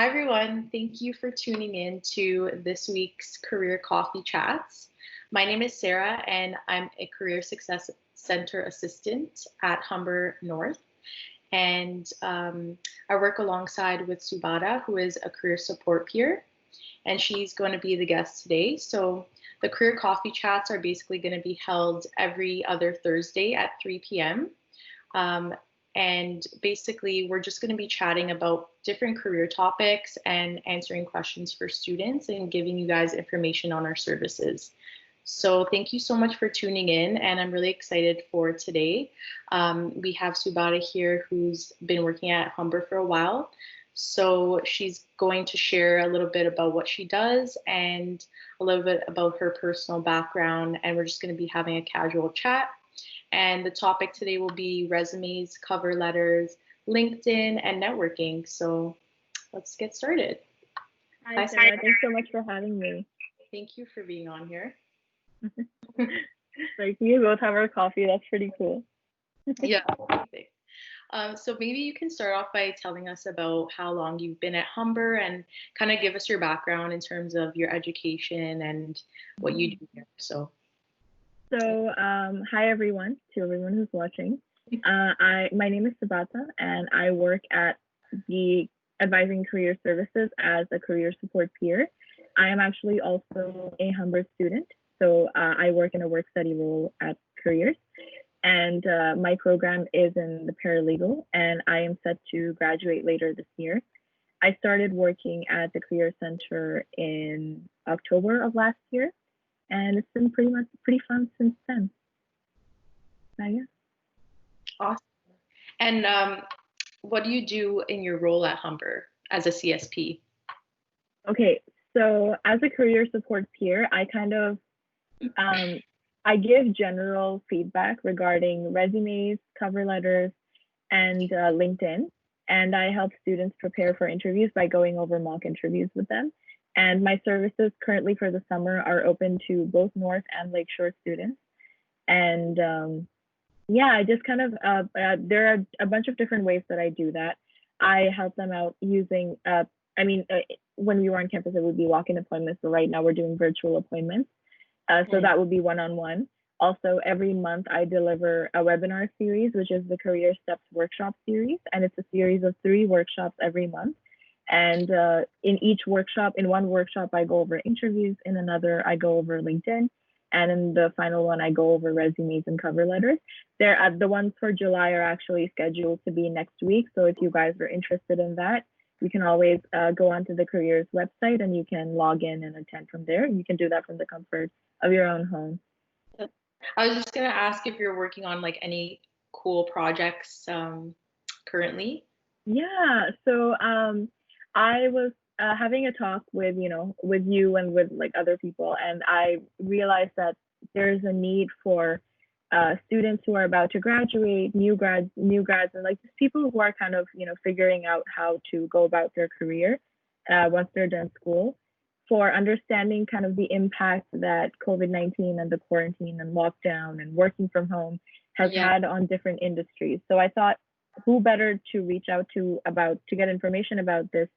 Hi, everyone. Thank you for tuning in to this week's Career Coffee Chats. My name is Sarah, and I'm a Career Success Center assistant at Humber North. And I work alongside with Subata, who is a career support peer, and she's going to be the guest today. So the Career Coffee Chats are basically going to be held every other Thursday at 3 p.m. And basically, we're just going to be chatting about different career topics and answering questions for students and giving you guys information on our services. So thank you so much for tuning in, and I'm really excited for today. We have Subata here, who's been working at Humber for a while. So she's going to share a little bit about what she does and a little bit about her personal background, and we're just going to be having a casual chat. And the topic today will be resumes, cover letters, LinkedIn, and networking. So let's get started. Hi, Sarah. Thanks so much for having me. Thank you for being on here. Like, we both have our coffee. That's pretty cool. Yeah. So maybe you can start off by telling us about how long you've been at Humber and kind of give us your background in terms of your education and what you do here. So hi everyone, to everyone who's watching. My name is Subata, and I work at the Advising Career Services as a career support peer. I am actually also a Humber student, so I work in a work study role at Careers, and my program is in the paralegal, and I am set to graduate later this year. I started working at the Career Center in October of last year, and it's been pretty fun since then. Yeah. Awesome. And what do you do in your role at Humber as a CSP? Okay, so as a career support peer, I kind of I give general feedback regarding resumes, cover letters, and LinkedIn, and I help students prepare for interviews by going over mock interviews with them. And my services currently for the summer are open to both North and Lakeshore students. And yeah, I just kind of, there are a bunch of different ways that I do that. I help them out using, when we were on campus, it would be walk-in appointments, but right now we're doing virtual appointments. So that would be one-on-one. Also, every month I deliver a webinar series, which is the Career Steps Workshop series. And it's a series of 3 workshops every month. And in one workshop, I go over interviews. In another, I go over LinkedIn. And in the final one, I go over resumes and cover letters. The ones for July are actually scheduled to be next week. So if you guys are interested in that, you can always go onto the Careers website and you can log in and attend from there. You can do that from the comfort of your own home. I was just going to ask if you're working on like any cool projects currently. Yeah, so I was having a talk with you and with like other people, and I realized that there's a need for students who are about to graduate, new grads, and like just people who are kind of figuring out how to go about their career once they're done school, for understanding kind of the impact that COVID-19 and the quarantine and lockdown and working from home has had on different industries. So I thought, who better to reach out to get information about this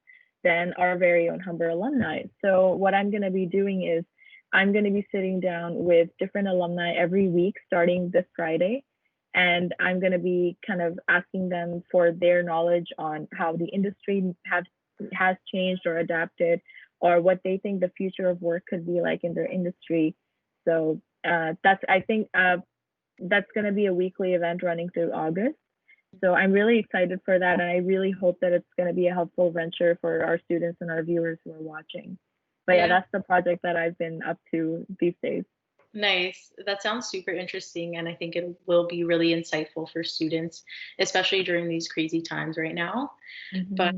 than our very own Humber alumni. So what I'm going to be doing is I'm going to be sitting down with different alumni every week starting this Friday, and I'm going to be kind of asking them for their knowledge on how the industry has changed or adapted, or what they think the future of work could be like in their industry. So I think that's going to be a weekly event running through August. So I'm really excited for that, and I really hope that it's going to be a helpful venture for our students and our viewers who are watching. But yeah, that's the project that I've been up to these days. Nice. That sounds super interesting, and I think it will be really insightful for students, especially during these crazy times right now. Mm-hmm. But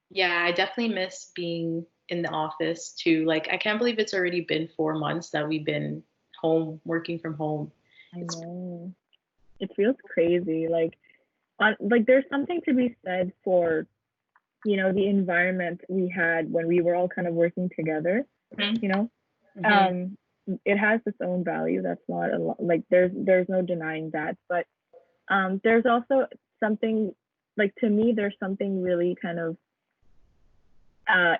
yeah, I definitely miss being in the office too. Like, I can't believe it's already been 4 months that we've been home, working from home. I know. It feels crazy. Like there's something to be said for, the environment we had when we were all kind of working together, Mm-hmm. It has its own value. That's not like there's no denying that. But there's also something, like, to me, there's something really kind of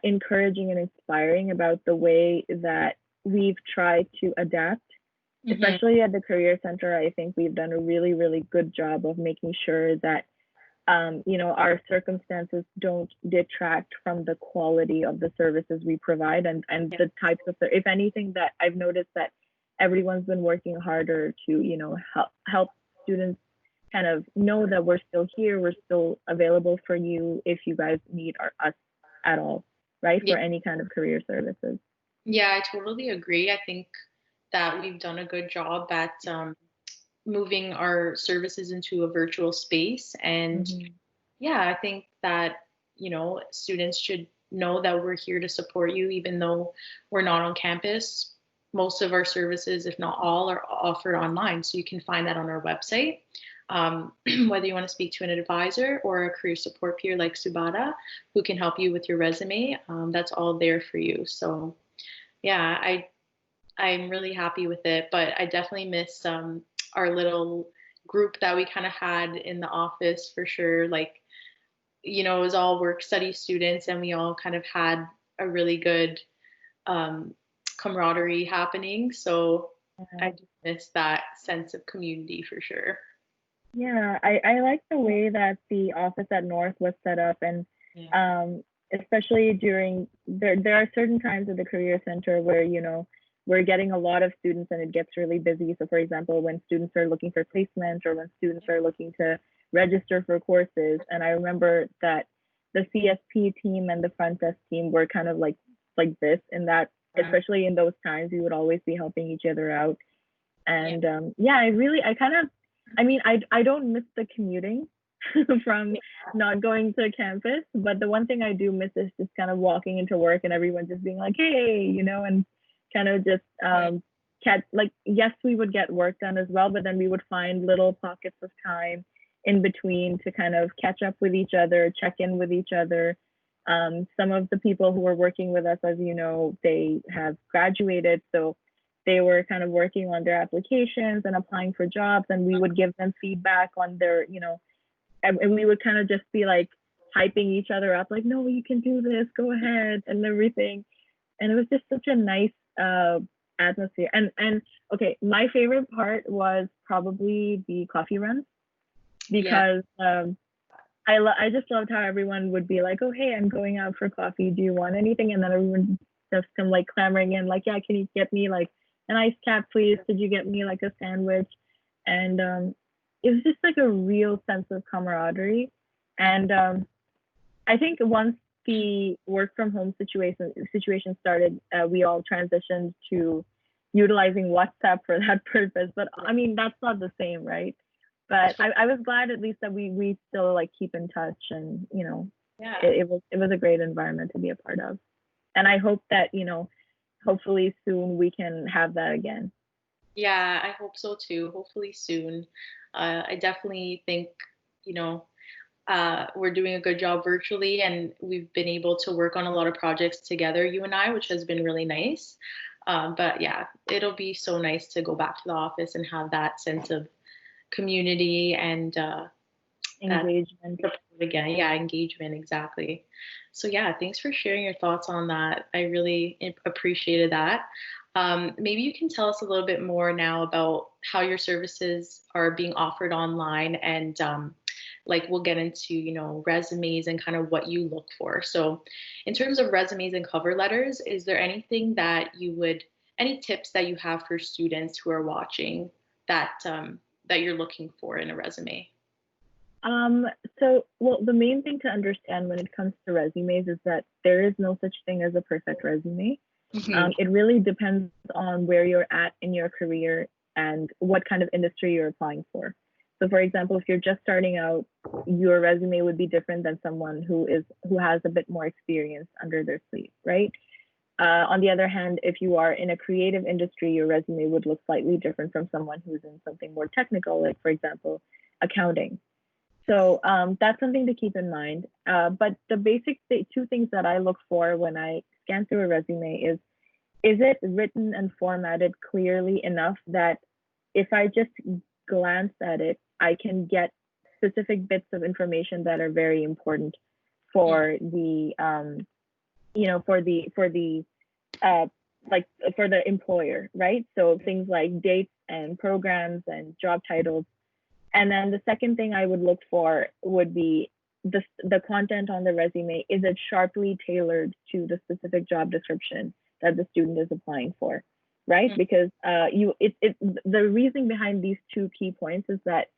encouraging and inspiring about the way that we've tried to adapt, Hmm. especially at the Career Center. I think we've done a really, really good job of making sure that our circumstances don't detract from the quality of the services we provide and Yeah. the types of, if anything, that I've noticed that everyone's been working harder to, help students kind of know that we're still here, we're still available for you if you guys need us at all, right? Yeah. For any kind of career services. Yeah, I totally agree. I think that we've done a good job at moving our services into a virtual space. And Mm-hmm. yeah, I think that, students should know that we're here to support you, even though we're not on campus. Most of our services, if not all, are offered online. So you can find that on our website. Whether you want to speak to an advisor or a career support peer like Subhata, who can help you with your resume, that's all there for you. So yeah, I'm really happy with it, but I definitely miss our little group that we kind of had in the office for sure. Like, it was all work study students, and we all kind of had a really good um, camaraderie happening. So I Yeah. do miss that sense of community for sure. Yeah, I like the way that the office at North was set up, and Yeah. um, especially during there are certain times at the Career Center where we're getting a lot of students and it gets really busy. So for example, when students are looking for placement or when students are looking to register for courses, and I remember that the CSP team and the front desk team were kind of like this in that, Yeah. especially in those times, we would always be helping each other out. Yeah. And yeah, I kind of, I mean, I don't miss the commuting from not going to campus, but the one thing I do miss is just kind of walking into work and everyone just being like, hey, and kind of just Yeah. catch, like, yes, we would get work done as well, but then we would find little pockets of time in between to kind of catch up with each other, check in with each other. Some of the people who are working with us, as you know, they have graduated, so they were kind of working on their applications and applying for jobs, and we would give them feedback on their, and we would kind of just be like hyping each other up, like, no, you can do this, go ahead, and everything. And it was just such a nice atmosphere. And okay, my favorite part was probably the coffee runs Yeah. because I just loved how everyone would be like, oh, hey, I'm going out for coffee. Do you want anything? And then everyone just come like clamoring in, like, yeah, can you get me like an iced cap, please? Could you get me like a sandwich? And it was just like a real sense of camaraderie. And I think once the work from home situation started, we all transitioned to utilizing WhatsApp for that purpose. But I mean, that's not the same, right? But I was glad at least that we still like keep in touch, and Yeah. it was a great environment to be a part of. And I hope that hopefully soon we can have that again. Yeah, I hope so too. Hopefully soon. I definitely think, you know, we're doing a good job virtually, and we've been able to work on a lot of projects together, you and I, which has been really nice. But yeah, it'll be so nice to go back to the office and have that sense of community and that Engagement. support again. Yeah, engagement, exactly. So yeah, thanks for sharing your thoughts on that. I really appreciated that. Maybe you can tell us a little bit more now about how your services are being offered online, and like we'll get into resumes and kind of what you look for. So in terms of resumes and cover letters, is there anything that any tips that you have for students who are watching that that you're looking for in a resume? Um, well, the main thing to understand when it comes to resumes is that there is no such thing as a perfect resume. Hmm. It really depends on where you're at in your career and what kind of industry you're applying for. So, for example, if you're just starting out, your resume would be different than someone who has a bit more experience under their sleeve, right? On the other hand, if you are in a creative industry, your resume would look slightly different from someone who's in something more technical, like, for example, accounting. So that's something to keep in mind. But the two things that I look for when I scan through a resume is it written and formatted clearly enough that if I just glance at it, I can get specific bits of information that are very important for the for the uh, like for the employer, right? So things like dates and programs and job titles. And then the second thing I would look for would be the content on the resume. Is it sharply tailored to the specific job description that the student is applying for, right? Because the reason behind these two key points is that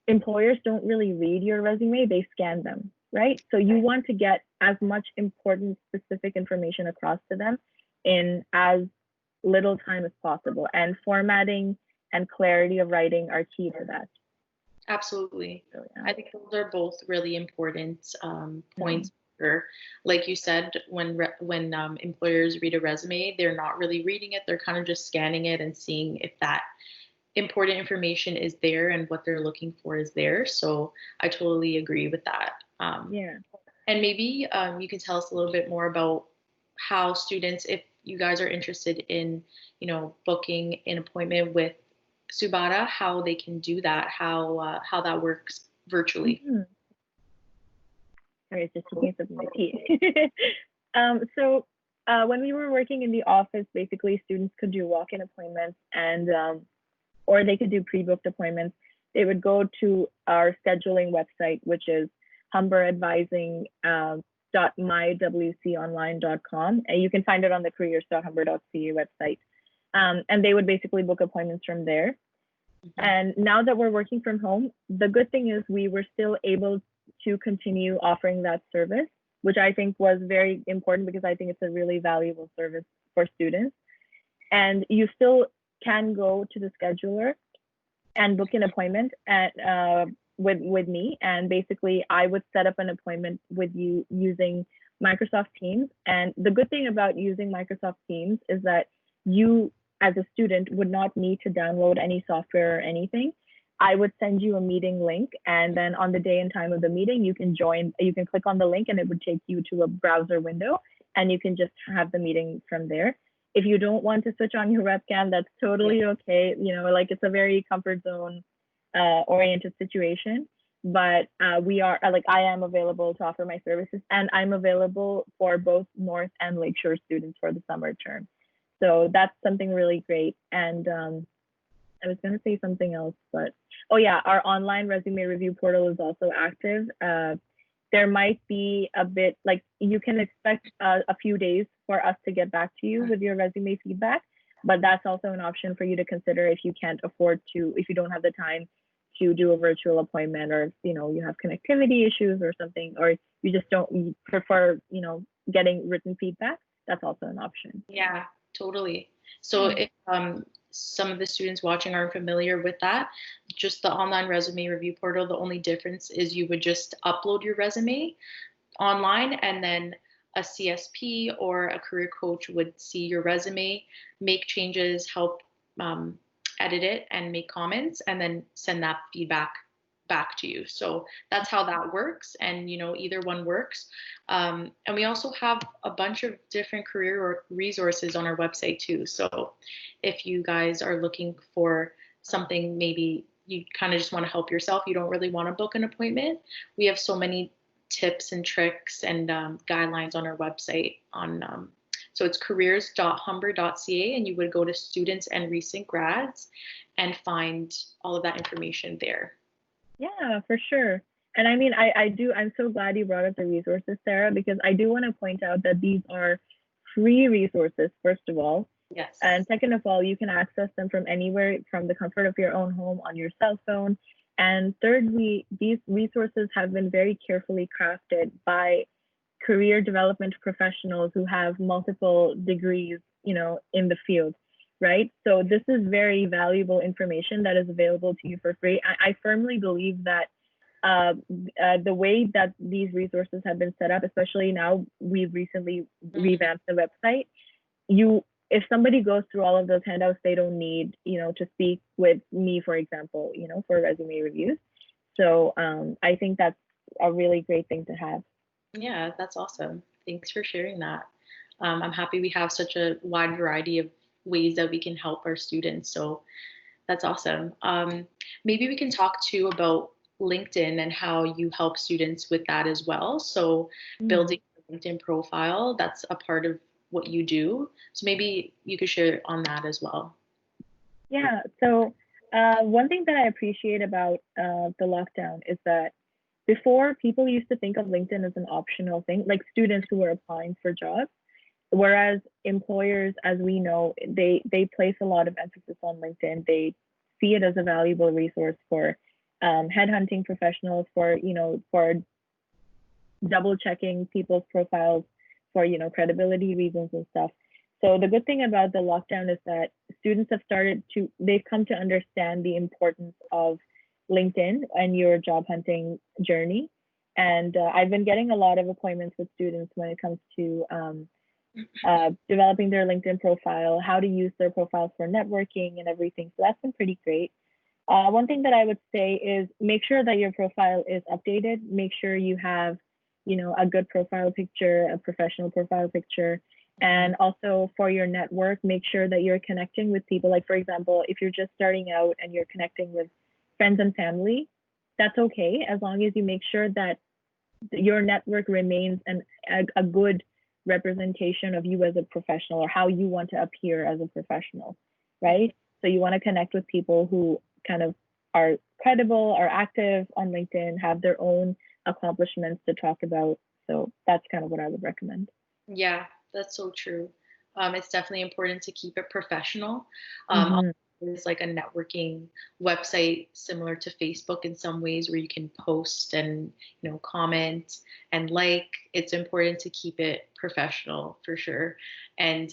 employers don't really read your resume, they scan them, right? So you want to get as much important specific information across to them in as little time as possible. And formatting and clarity of writing are key to that. Absolutely. So, yeah. I think those are both really important points. Like you said, when employers read a resume, they're not really reading it. They're kind of just scanning it and seeing if that important information is there and what they're looking for is there. So I totally agree with that. Yeah. And maybe you can tell us a little bit more about how students, if you guys are interested in, booking an appointment with Subhata, how they can do that, how that works virtually. Mm-hmm. Sorry, just taking a sip of my tea. So when we were working in the office, basically students could do walk-in appointments and or they could do pre-booked appointments. They would go to our scheduling website, which is humberadvising.mywconline.com, and you can find it on the careers.humber.ca website. And they would basically book appointments from there. And now that we're working from home, the good thing is we were still able to continue offering that service, which I think was very important because I think it's a really valuable service for students. And you still can go to the scheduler and book an appointment with me. And basically, I would set up an appointment with you using Microsoft Teams. And the good thing about using Microsoft Teams is that you, as a student, would not need to download any software or anything. I would send you a meeting link, and then on the day and time of the meeting, you can join. You can click on the link, and it would take you to a browser window, and you can just have the meeting from there. If you don't want to switch on your webcam, that's totally okay. Like it's a very comfort zone oriented situation. But I am available to offer my services, and I'm available for both North and Lakeshore students for the summer term. So that's something really great. And I was going to say something else, but oh yeah, our online resume review portal is also active. There might be a bit, like, you can expect a few days for us to get back to you with your resume feedback, but that's also an option for you to consider if you can't afford to, if you don't have the time to do a virtual appointment, or you have connectivity issues or something, or you just don't prefer getting written feedback. That's also an option. Yeah, totally. So if some of the students watching aren't familiar with that, just the online resume review portal, the only difference is you would just upload your resume online, and then a CSP or a career coach would see your resume, make changes, help edit it and make comments, and then send that feedback back to you. So that's how that works. And, either one works. And we also have a bunch of different career resources on our website too. So if you guys are looking for something, maybe you kind of just want to help yourself, you don't really want to book an appointment, we have so many tips and tricks and guidelines on our website so it's careers.humber.ca, and you would go to students and recent grads and find all of that information there. Yeah, for sure. And I mean, I'm so glad you brought up the resources, Sarah, because I do want to point out that these are free resources, first of all. Yes. And second of all, you can access them from anywhere, from the comfort of your own home, on your cell phone. And thirdly, these resources have been very carefully crafted by career development professionals who have multiple degrees, in the field, right? So this is very valuable information that is available to you for free. I firmly believe that the way that these resources have been set up, especially now we've recently revamped the website, if somebody goes through all of those handouts, they don't need, to speak with me, for example, for resume reviews. So I think that's a really great thing to have. Yeah, that's awesome. Thanks for sharing that. I'm happy we have such a wide variety of ways that we can help our students. So that's awesome. Maybe we can talk too about LinkedIn and how you help students with that as well. So building a LinkedIn profile. That's a part of what you do. So maybe you could share on that as well. Yeah. So one thing that I appreciate about the lockdown is that before people used to think of LinkedIn as an optional thing, like students who were applying for jobs, whereas employers, as we know, they place a lot of emphasis on LinkedIn. They see it as a valuable resource for headhunting professionals, for for double checking people's profiles for credibility reasons and stuff. So the good thing about the lockdown is that students have they've come to understand the importance of LinkedIn and your job hunting journey. And I've been getting a lot of appointments with students when it comes to developing their LinkedIn profile, how to use their profiles for networking and everything. So that's been pretty great. One thing that I would say is make sure that your profile is updated. Make sure you have, a good profile picture, a professional profile picture. And also for your network, make sure that you're connecting with people. Like, for example, if you're just starting out and you're connecting with friends and family, that's okay, as long as you make sure that your network remains a good representation of you as a professional, or how you want to appear as a professional, right? So you want to connect with people who kind of are credible, are active on LinkedIn, have their own accomplishments to talk about. So that's kind of what I would recommend. Yeah, that's so true. It's definitely important to keep it professional. Mm-hmm. It's like a networking website similar to Facebook in some ways, where you can post and comment and like. It's important to keep it professional for sure. And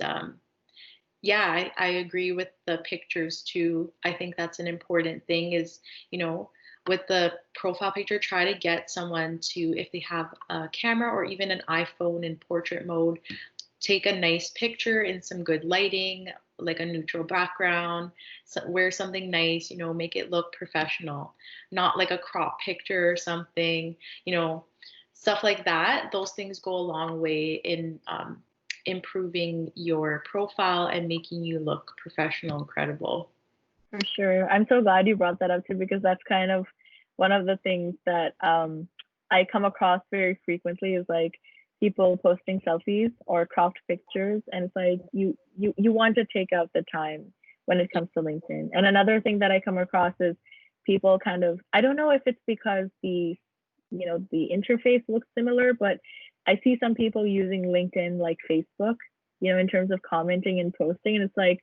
yeah, I agree with the pictures too. I think that's an important thing is, you know, with the profile picture, try to get someone to, if they have a camera or even an iPhone in portrait mode, take a nice picture in some good lighting, like a neutral background, wear something nice, make it look professional, not like a crop picture or something, you know, stuff like that. Those things go a long way in improving your profile and making you look professional and credible. For sure. I'm so glad you brought that up too, because that's kind of one of the things that I come across very frequently is like people posting selfies or cropped pictures, and it's like you want to take out the time when it comes to LinkedIn. And another thing that I come across is people kind of, I don't know if it's because the interface looks similar, but I see some people using LinkedIn like Facebook, in terms of commenting and posting, and it's like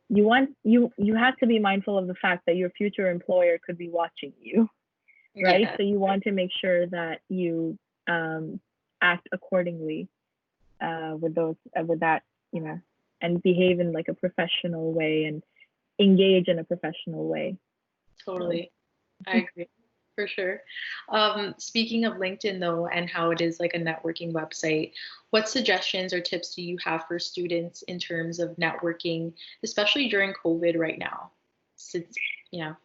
you have to be mindful of the fact that your future employer could be watching you, right? Yeah, So you want to make sure that you act accordingly with that, and behave in like a professional way and engage in a professional way. So totally. I agree for sure. Speaking of LinkedIn though, and how it is like a networking website, what suggestions or tips do you have for students in terms of networking, especially during COVID right now? Since, yeah.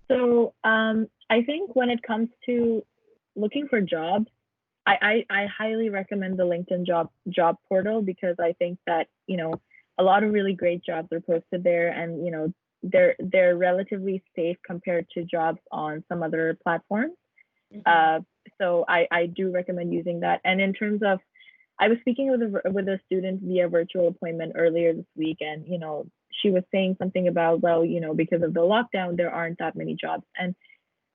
So I think when it comes to looking for jobs, I highly recommend the LinkedIn job portal, because I think that a lot of really great jobs are posted there, and they're relatively safe compared to jobs on some other platforms. Mhm. So I do recommend using that. And in terms of, I was speaking with a student via virtual appointment earlier this week, and she was saying something about, well, because of the lockdown, there aren't that many jobs. And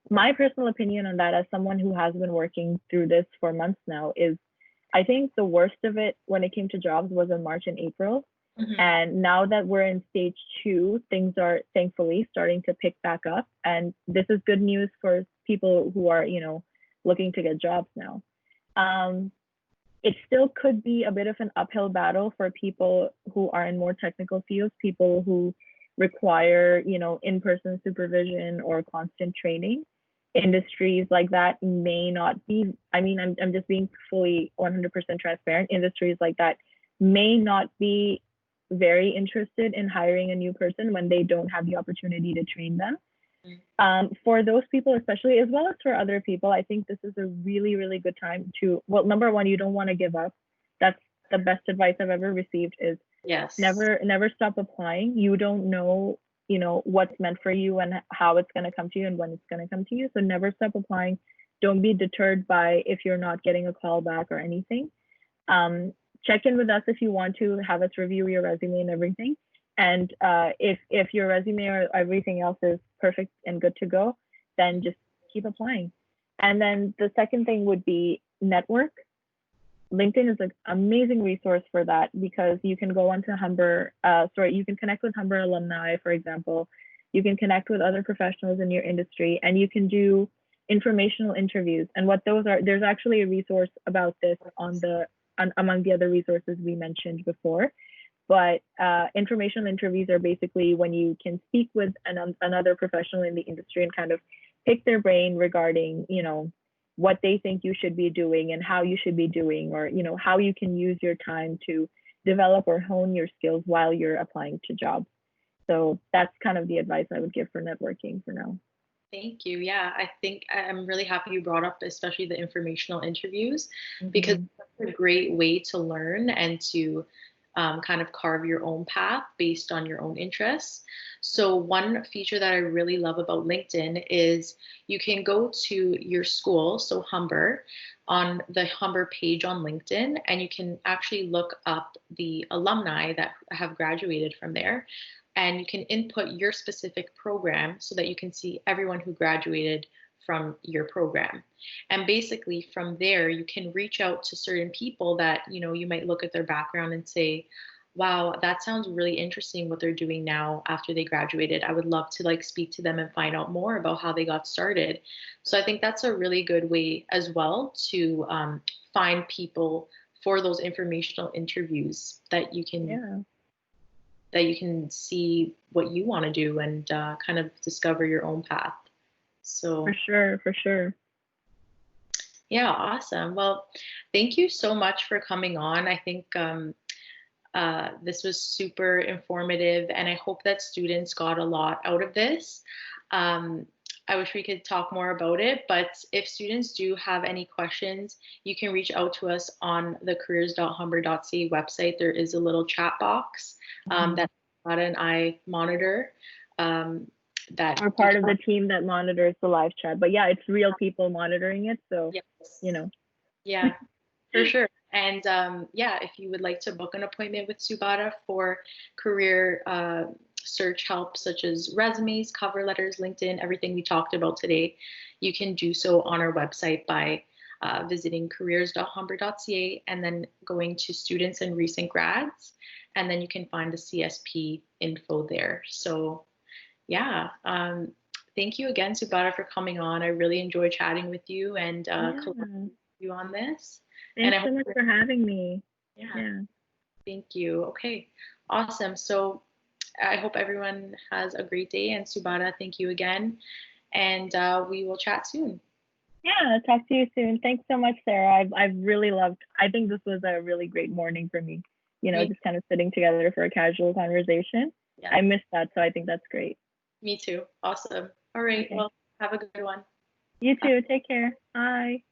my personal opinion on that, as someone who has been working through this for months now, is I think the worst of it when it came to jobs was in March and April. Mhm. And now that we're in stage 2, things are thankfully starting to pick back up. And this is good news for people who are, looking to get jobs now. Um, it still could be a bit of an uphill battle for people who are in more technical fields, people who require, in-person supervision or constant training. Industries like that may not be, I mean, I'm just being fully 100% transparent. Industries like that may not be very interested in hiring a new person when they don't have the opportunity to train them. For those people, especially, as well as for other people, I think this is a really, really good time to, well, number one, you don't want to give up. That's the best advice I've ever received, is Yes, never stop applying. You don't know, what's meant for you and how it's going to come to you and when it's going to come to you. So never stop applying. Don't be deterred by if you're not getting a call back or anything. Check in with us if you want to have us review your resume and everything. And if your resume or everything else is perfect and good to go, then just keep applying. And then the second thing would be network. LinkedIn is an amazing resource for that because you can go onto Humber, you can connect with Humber alumni, for example. You can connect with other professionals in your industry, and you can do informational interviews. And what those are, there's actually a resource about this among the other resources we mentioned before. But informational interviews are basically when you can speak with another professional in the industry and kind of pick their brain regarding, what they think you should be doing and how you should be doing, or, how you can use your time to develop or hone your skills while you're applying to jobs. So that's kind of the advice I would give for networking for now. Thank you. Yeah, I think I'm really happy you brought up, especially the informational interviews, because it's a great way to learn and to kind of carve your own path based on your own interests. So one feature that I really love about LinkedIn is you can go to your school, so Humber, on the Humber page on LinkedIn, and you can actually look up the alumni that have graduated from there. And you can input your specific program so that you can see everyone who graduated from your program. And basically from there, you can reach out to certain people that, you might look at their background and say, wow, that sounds really interesting what they're doing now after they graduated. I would love to speak to them and find out more about how they got started. So I think that's a really good way as well to find people for those informational interviews that you can see what you want to do and kind of discover your own path. So for sure. Yeah, awesome. Well, thank you so much for coming on. I think this was super informative, and I hope that students got a lot out of this. I wish we could talk more about it, but if students do have any questions, you can reach out to us on the careers.humber.ca website. There is a little chat box that Ada and I monitor. That we're part of the team that monitors the live chat, but yeah, it's real people monitoring it, so yes. Yeah, for sure. And if you would like to book an appointment with Subhadra for career search help, such as resumes, cover letters, LinkedIn, everything we talked about today, you can do so on our website by visiting careers.humber.ca and then going to students and recent grads, and then you can find the CSP info there. So thank you again, Subhadra, for coming on. I really enjoyed chatting with you and collaborating with you on this. Thanks so much for having me. Yeah. Thank you. Okay, awesome. So I hope everyone has a great day. And Subhadra, thank you again. And we will chat soon. Yeah, talk to you soon. Thanks so much, Sarah. I've really loved, I think this was a really great morning for me. Just kind of sitting together for a casual conversation. Yeah. I missed that, so I think that's great. Me too. Awesome. All right. Okay. Well, have a good one. You too. Take care. Bye.